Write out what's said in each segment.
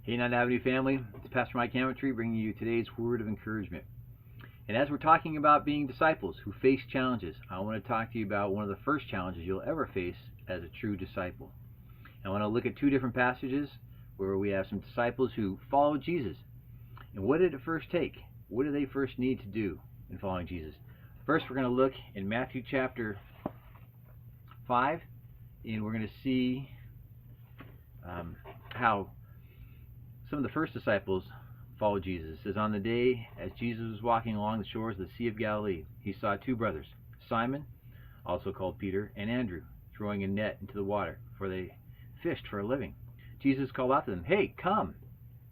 Hey, Ninth Avenue family, it's Pastor Mike Hamiltree bringing you today's word of encouragement. And as we're talking about being disciples who face challenges, I want to talk to you about one of the first challenges you'll ever face as a true disciple. I want to look at two different passages where we have some disciples who followed Jesus. And what did it first take? What do they first need to do in following Jesus? First, we're going to look in Matthew chapter 5, and we're going to see how some of the first disciples followed Jesus. It says, on the day as Jesus was walking along the shores of the Sea of Galilee, he saw two brothers, Simon, also called Peter, and Andrew, throwing a net into the water, for they fished for a living. Jesus called out to them, "Hey, come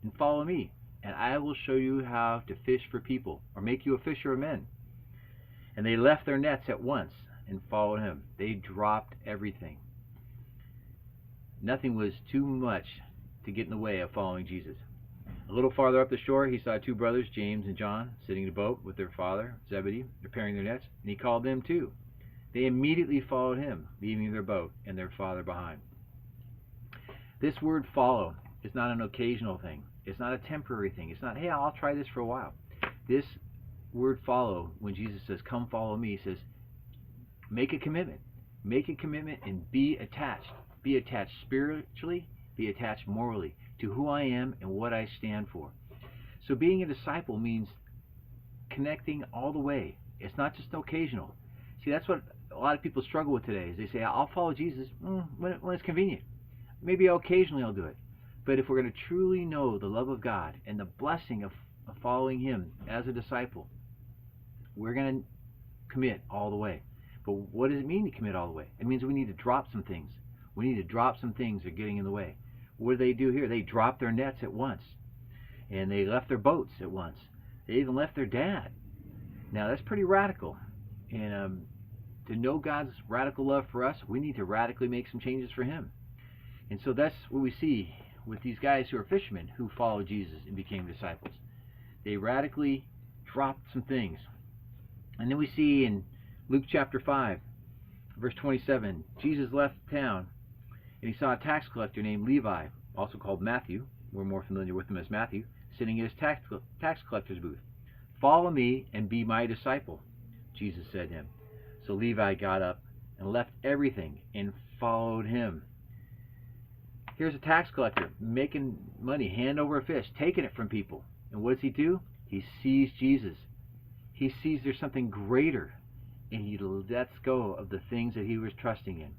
and follow me, and I will show you how to fish for people, or make you a fisher of men." And they left their nets at once and followed him. They dropped everything. Nothing was too much to get in the way of following Jesus. A little farther up the shore, he saw two brothers, James and John, sitting in a boat with their father, Zebedee, repairing their nets, and he called them too. They immediately followed him, leaving their boat and their father behind. This word follow is not an occasional thing. It's not a temporary thing. It's not, hey, I'll try this for a while. This word follow, when Jesus says, come follow me, he says, make a commitment. Make a commitment and be attached. Be attached spiritually, be attached morally to who I am and what I stand for. So being a disciple means connecting all the way. It's not just occasional. See, that's what a lot of people struggle with today, is they say, I'll follow Jesus when it's convenient. Maybe occasionally I'll do it. But if we're going to truly know the love of God and the blessing of following him as a disciple, we're going to commit all the way. But what does it mean to commit all the way? It means we need to drop some things. We need to drop some things that are getting in the way. What do they do here? They dropped their nets at once. And they left their boats at once. They even left their dad. Now that's pretty radical. And to know God's radical love for us, we need to radically make some changes for him. And so that's what we see with these guys who are fishermen who followed Jesus and became disciples. They radically dropped some things. And then we see in Luke chapter 5, verse 27, Jesus left town and he saw a tax collector named Levi, also called Matthew, we're more familiar with him as Matthew, sitting at his tax collector's booth. "Follow me and be my disciple," Jesus said to him. So Levi got up and left everything and followed him. Here's a tax collector making money hand over fist, taking it from people. And what does he do? He sees Jesus. He sees there's something greater, and he lets go of the things that he was trusting in.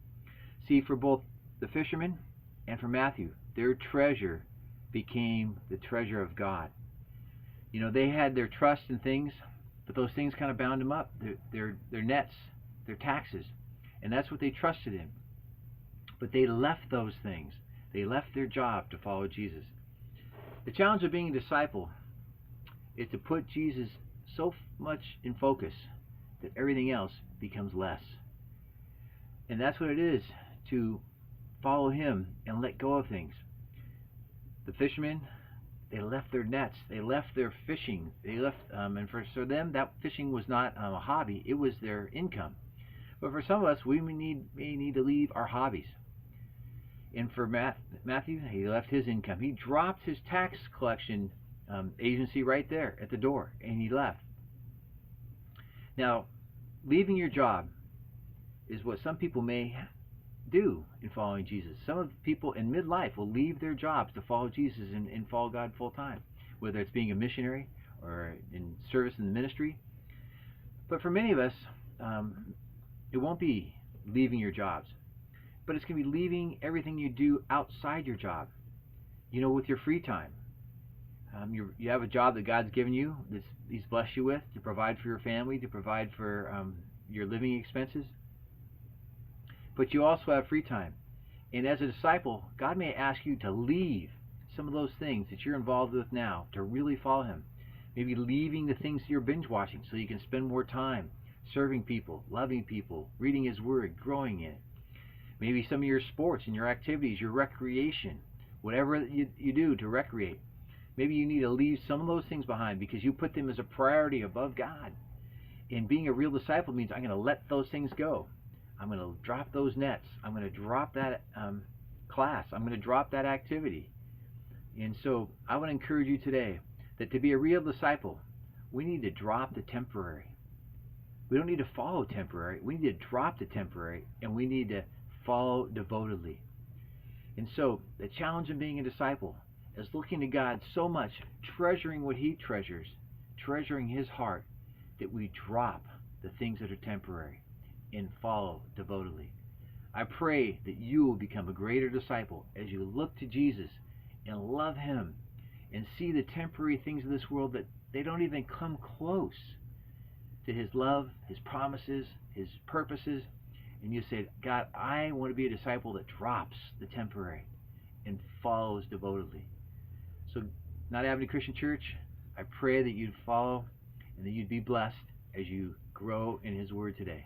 See, for both the fishermen and for Matthew, their treasure became the treasure of God. You know, they had their trust in things, but those things kind of bound them up. Their nets, their taxes, and that's what they trusted in. But they left those things. They left their job to follow Jesus. The challenge of being a disciple is to put Jesus so much in focus that everything else becomes less. And that's what it is to follow him and let go of things. The fishermen, they left their nets, they left their fishing, they left, and for them that fishing was not a hobby, it was their income. But for some of us, we may need to leave our hobbies. And for Matthew, he left his income. He dropped his tax collection agency right there at the door, and he left. Now, leaving your job is what some people may do in following Jesus. Some of the people in midlife will leave their jobs to follow Jesus and follow God full time, whether it's being a missionary or in service in the ministry. But for many of us, it won't be leaving your jobs, but it's going to be leaving everything you do outside your job. You know, with your free time. You have a job that God's given you, that he's blessed you with, to provide for your family, to provide for your living expenses. But you also have free time. And as a disciple, God may ask you to leave some of those things that you're involved with now to really follow him. Maybe leaving the things you're binge watching so you can spend more time serving people, loving people, reading his word, growing in it. Maybe some of your sports and your activities, your recreation, whatever you do to recreate. Maybe you need to leave some of those things behind because you put them as a priority above God. And being a real disciple means I'm going to let those things go. I'm going to drop those nets. I'm going to drop that class. I'm going to drop that activity. And so I want to encourage you today that to be a real disciple, we need to drop the temporary. We don't need to follow temporary. We need to drop the temporary, and we need to follow devotedly. And so the challenge of being a disciple is looking to God so much, treasuring what He treasures, treasuring His heart, that we drop the things that are temporary and follow devotedly. I pray that you will become a greater disciple as you look to Jesus and love Him and see the temporary things of this world that they don't even come close to His love, His promises, His purposes. And you say, God, I want to be a disciple that drops the temporary and follows devotedly. So, Not Avenue Christian Church, I pray that you'd follow and that you'd be blessed as you grow in His Word today.